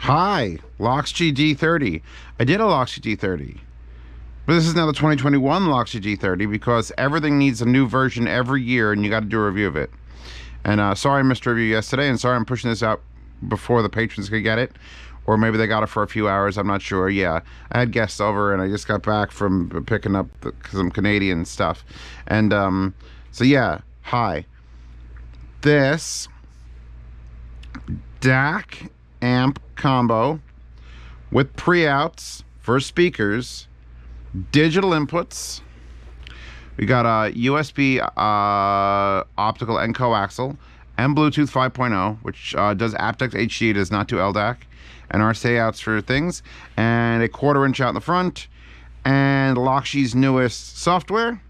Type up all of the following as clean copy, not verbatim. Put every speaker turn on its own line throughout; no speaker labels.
Hi, Loxjie D30. I did a Loxjie D30. But this is now the 2021 Loxjie D30 because everything needs a new version every year and you got to do a review of it. And sorry I missed a review yesterday, and sorry I'm pushing this out before the patrons could get it. Or maybe they got it for a few hours, I'm not sure. Yeah, I had guests over and I just got back from picking up some Canadian stuff. And so yeah, hi. This DAC amp combo with pre-outs for speakers, digital inputs. We got a USB optical and coaxial and Bluetooth 5.0, which does aptX HD, does not do LDAC, and RCA outs for things, and a 1/4 inch out in the front, and Loxjie's newest software,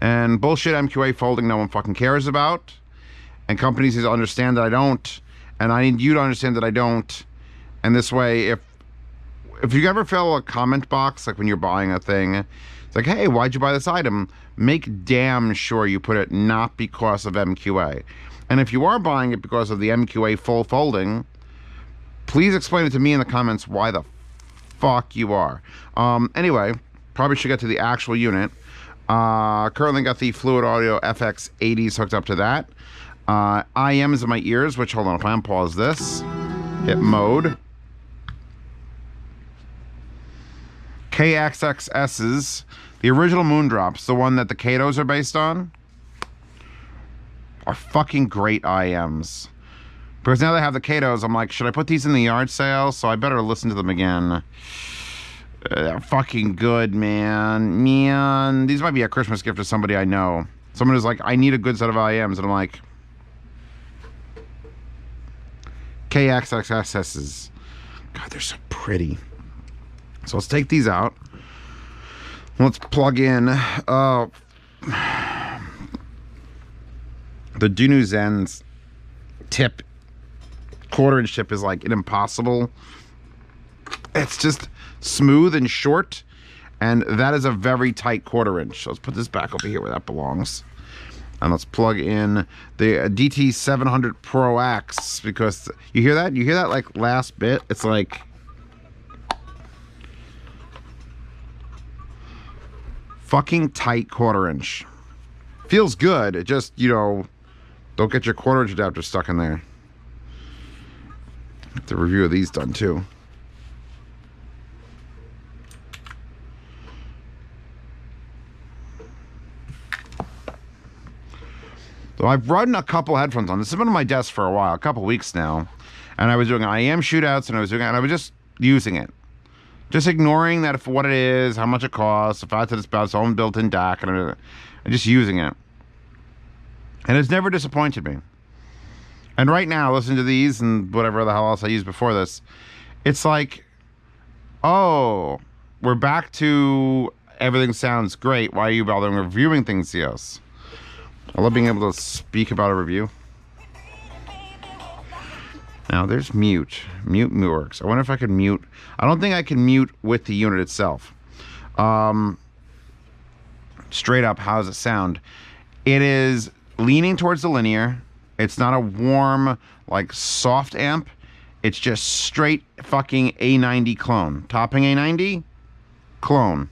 and bullshit MQA folding no one fucking cares about, and companies need to understand that I don't, and I need you to understand that I don't. And this way, if you ever fill a comment box, like when you're buying a thing, it's like, hey, why'd you buy this item? Make damn sure you put it not because of MQA. And if you are buying it because of the MQA full folding, please explain it to me in the comments why the fuck you are. Anyway, probably should get to the actual unit. Currently got the Fluid Audio FX80s hooked up to that. IM is in my ears, which, hold on, if I unpause this, hit mode. KXXS's, the original Moondrops, the one that the Katos are based on, are fucking great IMs. Because now they have the Katos, I'm like, should I put these in the yard sale? So I better listen to them again. They're fucking good, man. Man, these might be a Christmas gift to somebody I know. Someone who's like, I need a good set of IMs. And I'm like, KXXS's. God, they're so pretty. So let's take these out. Let's plug in. The Dunu Zen's tip, 1/4 inch tip, is like an impossible. It's just smooth and short, and that is a very tight 1/4 inch. So let's put this back over here where that belongs. And let's plug in the DT 700 Pro X, because you hear that? You hear that like last bit? It's like fucking tight 1/4 inch. Feels good. It just, you know, don't get your 1/4 inch adapter stuck in there. Get the review of these done too. So I've run a couple headphones on. This has been on my desk for a while, a couple weeks now. And I was doing IM shootouts, and I was just using it. Just ignoring that for what it is, how much it costs, the fact that it's about its own built-in DAC, and just using it. And it's never disappointed me. And right now, listening to these and whatever the hell else I used before this, it's like, oh, we're back to everything sounds great. Why are you bothering reviewing things, Zeos? I love being able to speak about a review. Now, there's mute. Mute works. I wonder if I can mute. I don't think I can mute with the unit itself. Straight up, how does it sound? It is leaning towards the linear. It's not a warm, like, soft amp. It's just straight fucking A90 clone. Topping A90, clone.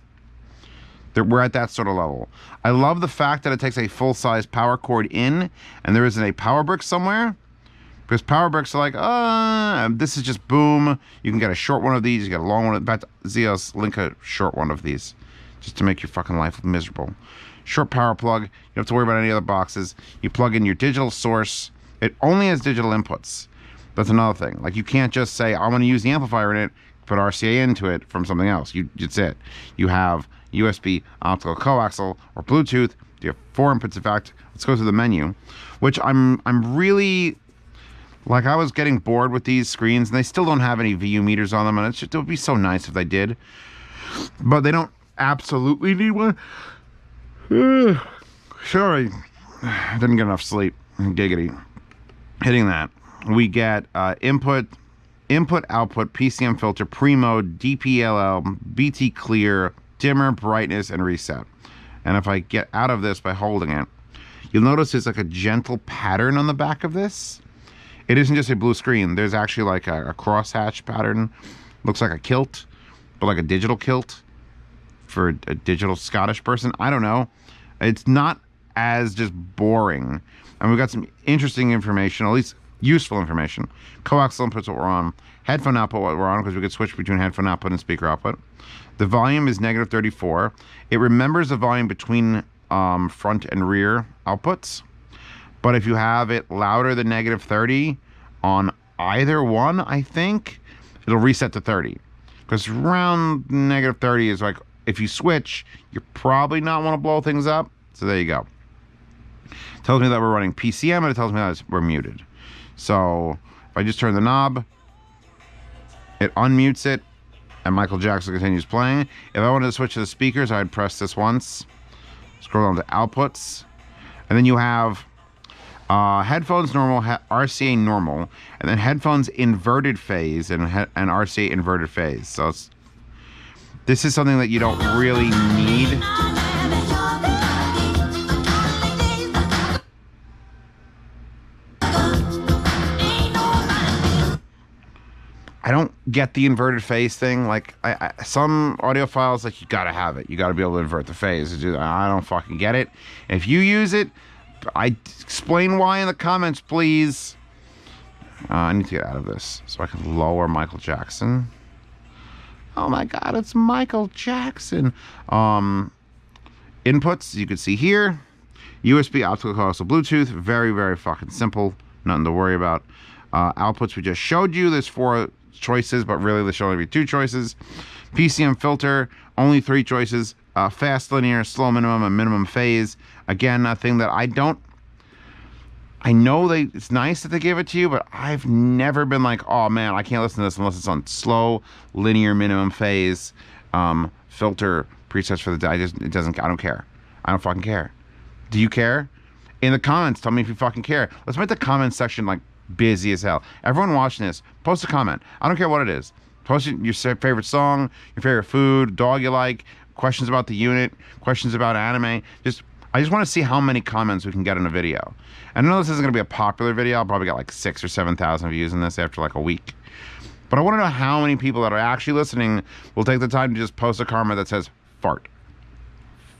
We're at that sort of level. I love the fact that it takes a full-size power cord in, and there isn't a power brick somewhere. Because power bricks are like, this is just boom. You can get a short one of these, you get a long one. In fact, Zeos, link a short one of these, just to make your fucking life miserable. Short power plug. You don't have to worry about any other boxes. You plug in your digital source. It only has digital inputs. That's another thing. Like, you can't just say, I want to use the amplifier in it, put RCA into it from something else. It's it. You have USB, optical, coaxial, or Bluetooth. You have 4 inputs. In fact, let's go through the menu, which I'm really, like, I was getting bored with these screens, and they still don't have any VU meters on them, and it would be so nice if they did. But they don't absolutely need one. Sorry, didn't get enough sleep. Giggity. Hitting that, we get input, output, PCM filter, pre-mode, DPLL, BT clear, dimmer, brightness, and reset. And if I get out of this by holding it, you'll notice there's like a gentle pattern on the back of this. it isn't just a blue screen. There's actually like a crosshatch pattern. Looks like a kilt, but like a digital kilt for a digital Scottish person. I don't know. It's not as just boring. And we've got some interesting information, at least useful information. Coaxial input's what we're on. Headphone output what we're on, because we could switch between headphone output and speaker output. The volume is negative 34. It remembers the volume between front and rear outputs. But if you have it louder than negative 30 on either one, I think, it'll reset to 30. Because around negative 30 is like, if you switch, you probably not want to blow things up. So there you go. It tells me that we're running PCM, and it tells me that we're muted. So if I just turn the knob, it unmutes it, and Michael Jackson continues playing. If I wanted to switch to the speakers, I'd press this once. Scroll down to outputs. And then you have headphones normal, RCA normal, and then headphones inverted phase and RCA inverted phase. So this is something that you don't really need. I don't get the inverted phase thing. Like some audiophiles, like you gotta have it. You gotta be able to invert the phase. I don't fucking get it. If you use it, I explain why in the comments, please. I need to get out of this so I can lower Michael Jackson. Oh my God, it's Michael Jackson. Inputs, you can see here. USB, optical, coaxial, Bluetooth. Very, very fucking simple. Nothing to worry about. Outputs, we just showed you. There's 4 choices, but really there should only be 2 choices. PCM filter, only 3 choices. Fast linear, slow minimum, and minimum phase. Again, a thing that I know it's nice that they give it to you, but I've never been like, oh man, I can't listen to this unless it's on slow, linear, minimum phase, filter presets for the day. I don't care. I don't fucking care. Do you care? In the comments, tell me if you fucking care. Let's make the comment section like busy as hell. Everyone watching this, post a comment. I don't care what it is. Post your favorite song, your favorite food, dog you like, questions about the unit, questions about anime. I just want to see how many comments we can get in a video. And I know this isn't going to be a popular video. I'll probably get like 6,000 or 7,000 views in this after like a week. But I want to know how many people that are actually listening will take the time to just post a comment that says fart.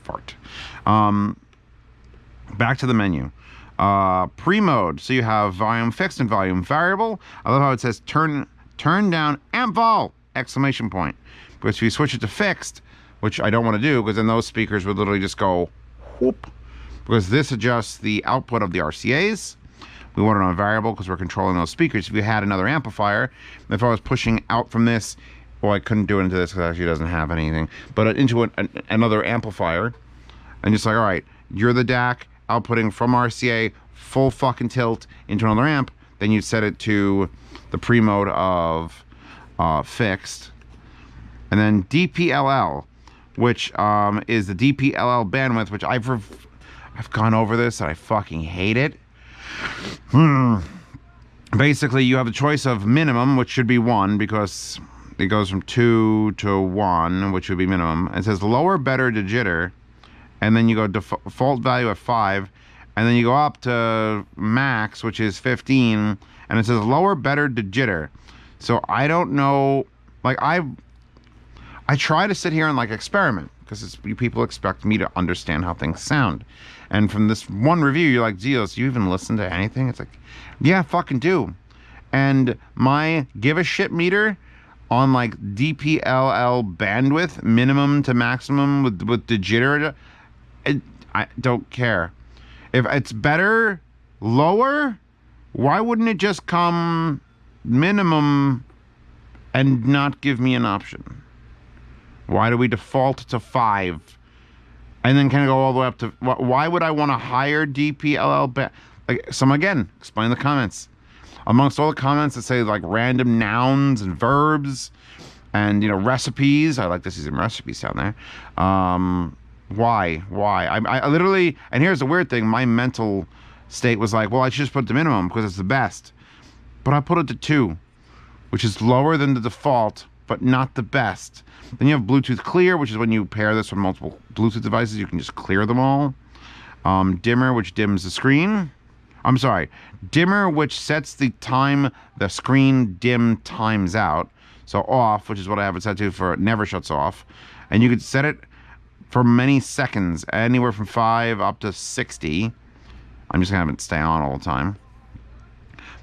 Fart. Back to the menu. Pre-mode. So you have volume fixed and volume variable. I love how it says turn down amp vol! Exclamation point. Because if you switch it to fixed, which I don't want to do, because then those speakers would literally just go whoop, because this adjusts the output of the RCAs. We want it on variable because we're controlling those speakers. If you had another amplifier, if I was pushing out from this, well, I couldn't do it into this because it actually doesn't have anything, but into another amplifier, and just like, all right, you're the DAC outputting from RCA full fucking tilt into another amp, then you set it to the pre-mode of fixed, and then DPLL, which is the DPLL bandwidth, which I've gone over this and I fucking hate it. Basically, you have a choice of minimum, which should be 1 because it goes from 2 to 1, which would be minimum. It says lower, better to jitter, and then you go default value at 5, and then you go up to max, which is 15, and it says lower, better to jitter. So I don't know, like I try to sit here and like experiment because people expect me to understand how things sound. And from this one review, you're like, Zeos, you even listen to anything? It's like, yeah, I fucking do. And my give a shit meter on like DPLL bandwidth, minimum to maximum with the jitter, I don't care. If it's better, lower, why wouldn't it just come minimum and not give me an option? Why do we default to 5? And then kind of go all the way up to... Why would I want a higher DPLL... Like, someone, again, explain in the comments. Amongst all the comments that say, like, random nouns and verbs and, you know, recipes. I like to see some recipes down there. Why? I literally... And here's the weird thing. My mental state was like, well, I should just put the minimum because it's the best. But I put it to 2, which is lower than the default, but not the best. Then you have Bluetooth clear, which is when you pair this with multiple Bluetooth devices, you can just clear them all. Dimmer, which dims the screen. I'm sorry. Dimmer, which sets the time the screen dim times out. So off, which is what I have it set to for it never shuts off. And you could set it for many seconds, anywhere from 5 up to 60. I'm just going to have it stay on all the time.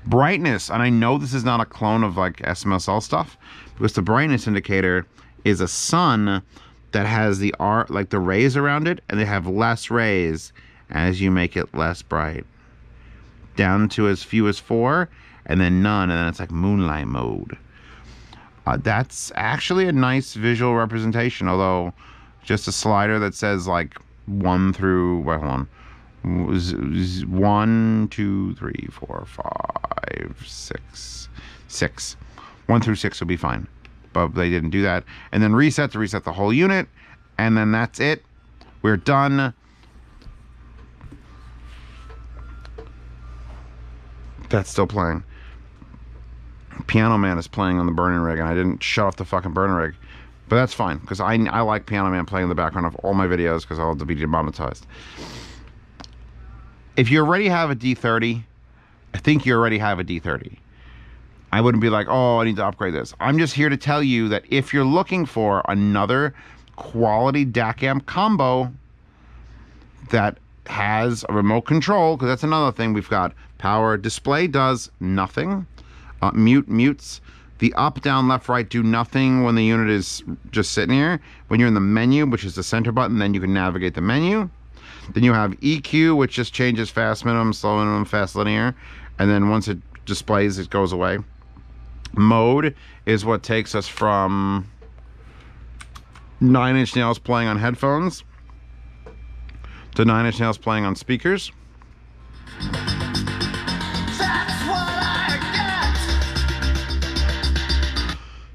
Brightness, and I know this is not a clone of like SMSL stuff, because the brightness indicator is a sun that has the like the rays around it, and they have less rays as you make it less bright. Down to as few as 4, and then none, and then it's like moonlight mode. That's actually a nice visual representation, although just a slider that says like 1 through, wait, hold on. 1, 2, 3, 4, 5, 6. 6. 1 through 6 will be fine. But they didn't do that. And then reset to reset the whole unit. And then that's it. We're done. That's still playing. Piano Man is playing on the burning rig, and I didn't shut off the fucking burning rig. But that's fine, because I like Piano Man playing in the background of all my videos, because I'll be demonetized. If you already have a D30, I think you already have a D30. I wouldn't be like, oh, I need to upgrade this. I'm just here to tell you that if you're looking for another quality DAC amp combo that has a remote control, because that's another thing we've got. Power display does nothing. Mutes. The up, down, left, right do nothing when the unit is just sitting here. When you're in the menu, which is the center button, then you can navigate the menu. Then you have EQ, which just changes fast minimum, slow minimum, fast linear. And then once it displays, it goes away. Mode is what takes us from 9 Inch Nails playing on headphones to 9 Inch Nails playing on speakers.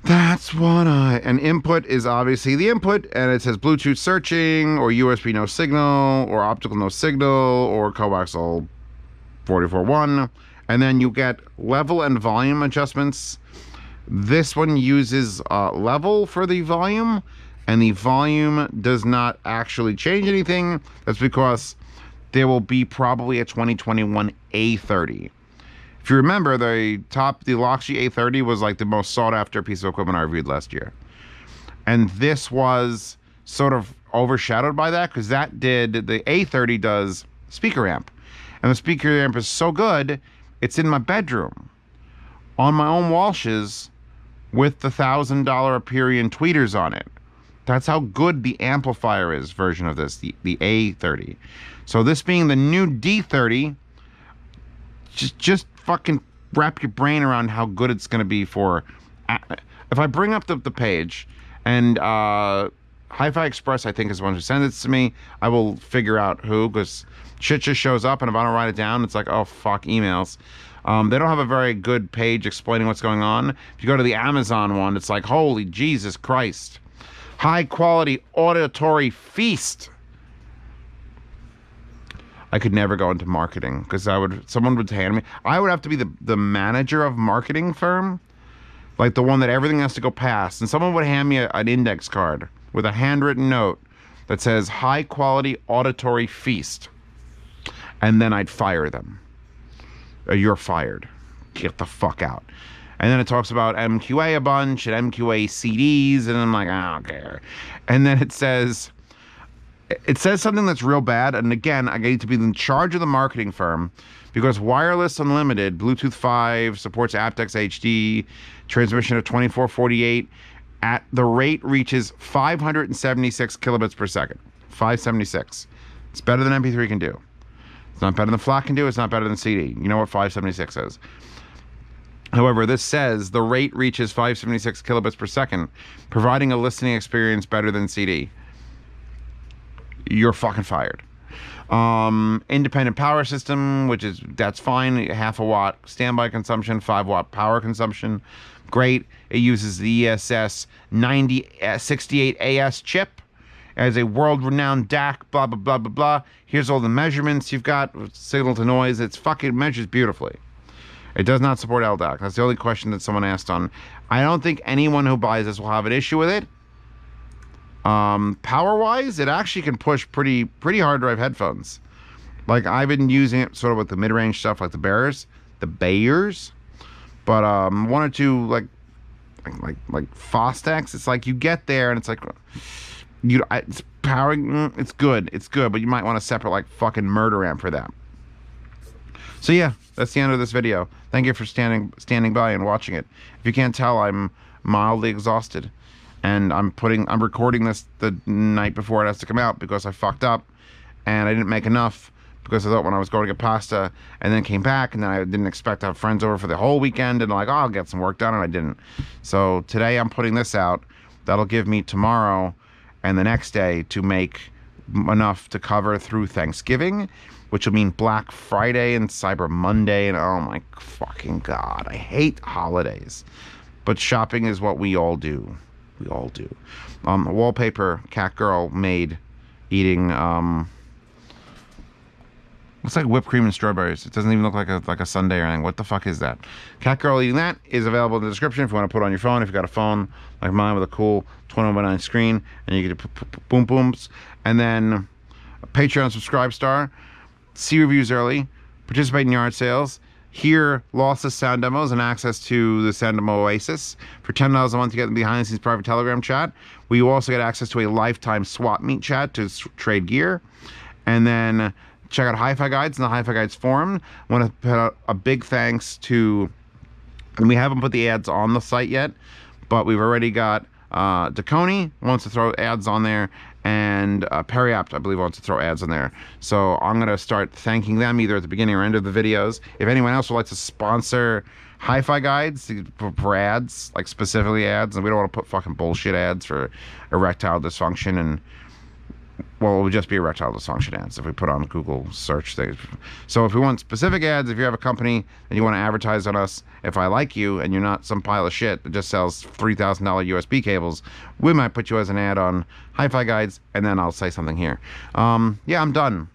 That's what and input is obviously the input, and it says Bluetooth searching, or USB no signal, or optical no signal, or coaxial 44.1. And then you get level and volume adjustments. This one uses level for the volume, and the volume does not actually change anything. That's because there will be probably a 2021 A30. If you remember, the Loxjie A30 was like the most sought after piece of equipment I reviewed last year. And this was sort of overshadowed by that, because the A30 does speaker amp. And the speaker amp is so good, it's in my bedroom on my own Walshes with the $1,000 Aperion tweeters on it. That's how good the amplifier is version of this, the A30. So this being the new D30, just fucking wrap your brain around how good it's going to be for... If I bring up the page, and Hi-Fi Express, I think, is the one who sends it to me, I will figure out who, because shit just shows up, and if I don't write it down, it's like, oh, fuck, emails. They don't have a very good page explaining what's going on. If you go to the Amazon one, it's like, holy Jesus Christ. High-quality auditory feast. I could never go into marketing, because someone would hand me, I would have to be the manager of marketing firm, like the one that everything has to go past, and someone would hand me an index card with a handwritten note that says high quality auditory feast, and then I'd fire them. You're fired. Get the fuck out. And then it talks about MQA a bunch and MQA CDs, and I'm like, I don't care. And then it says something that's real bad, and again, I need to be in charge of the marketing firm, because Wireless Unlimited, Bluetooth 5, supports aptX HD, transmission of 2448, at the rate reaches 576 kilobits per second. 576. It's better than MP3 can do. It's not better than FLAC can do, it's not better than CD. You know what 576 is. However, this says the rate reaches 576 kilobits per second, providing a listening experience better than CD. You're fucking fired. Independent power system, that's fine. 0.5 watt standby consumption, 5 watt power consumption. Great. It uses the ESS 9068AS chip as a world-renowned DAC, blah, blah, blah, blah, blah. Here's all the measurements you've got, signal to noise. It's fucking measures beautifully. It does not support LDAC. That's the only question that someone asked on. I don't think anyone who buys this will have an issue with it. Power-wise, it actually can push pretty hard drive headphones. Like, I've been using it sort of with the mid-range stuff, like the Bayers. But one or two like Fostex, it's like you get there and it's like it's powering. It's good, but you might want a separate like fucking murder amp for that. So yeah, that's the end of this video. Thank you for standing by and watching it. If you can't tell, I'm mildly exhausted, and I'm recording this the night before it has to come out because I fucked up and I didn't make enough. Because I thought when I was going to get pasta and then came back, and then I didn't expect to have friends over for the whole weekend, and like, oh, I'll get some work done, and I didn't. So today I'm putting this out. That'll give me tomorrow and the next day to make enough to cover through Thanksgiving, which will mean Black Friday and Cyber Monday, and oh my fucking God, I hate holidays. But shopping is what we all do. We all do. A wallpaper cat girl made eating looks like whipped cream and strawberries. It doesn't even look like a sundae or anything. What the fuck is that? Cat girl eating that is available in the description if you want to put it on your phone. If you got a phone like mine with a cool 21x9 screen, and you get boom booms, and then a Patreon subscribe star, see reviews early, participate in yard sales, hear lossless sound demos, and access to the Sound Demo Oasis. For $10 a month, you get the behind the scenes private Telegram chat. We also get access to a lifetime swap meet chat to trade gear, and then check out Hi-Fi Guides and the Hi-Fi Guides forum. I want to put out a big thanks to, and we haven't put the ads on the site yet, but we've already got Deconi wants to throw ads on there, and Periapt, I believe, wants to throw ads on there. So I'm going to start thanking them either at the beginning or end of the videos. If anyone else would like to sponsor Hi-Fi Guides for ads, like specifically ads, and we don't want to put fucking bullshit ads for erectile dysfunction and, well, it would just be erectile dysfunction ads if we put on Google search things. So if we want specific ads, if you have a company and you want to advertise on us, if I like you and you're not some pile of shit that just sells $3,000 USB cables, we might put you as an ad on Hi-Fi Guides, and then I'll say something here. Yeah, I'm done.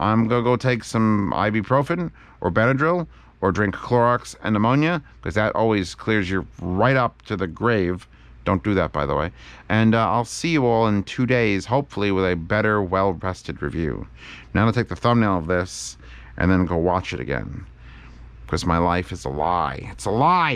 I'm going to go take some ibuprofen or Benadryl or drink Clorox and ammonia, because that always clears you right up to the grave. Don't do that, by the way. And I'll see you all in 2 days, hopefully with a better, well-rested review. Now I'll take the thumbnail of this and then go watch it again, because my life is a lie. It's a lie!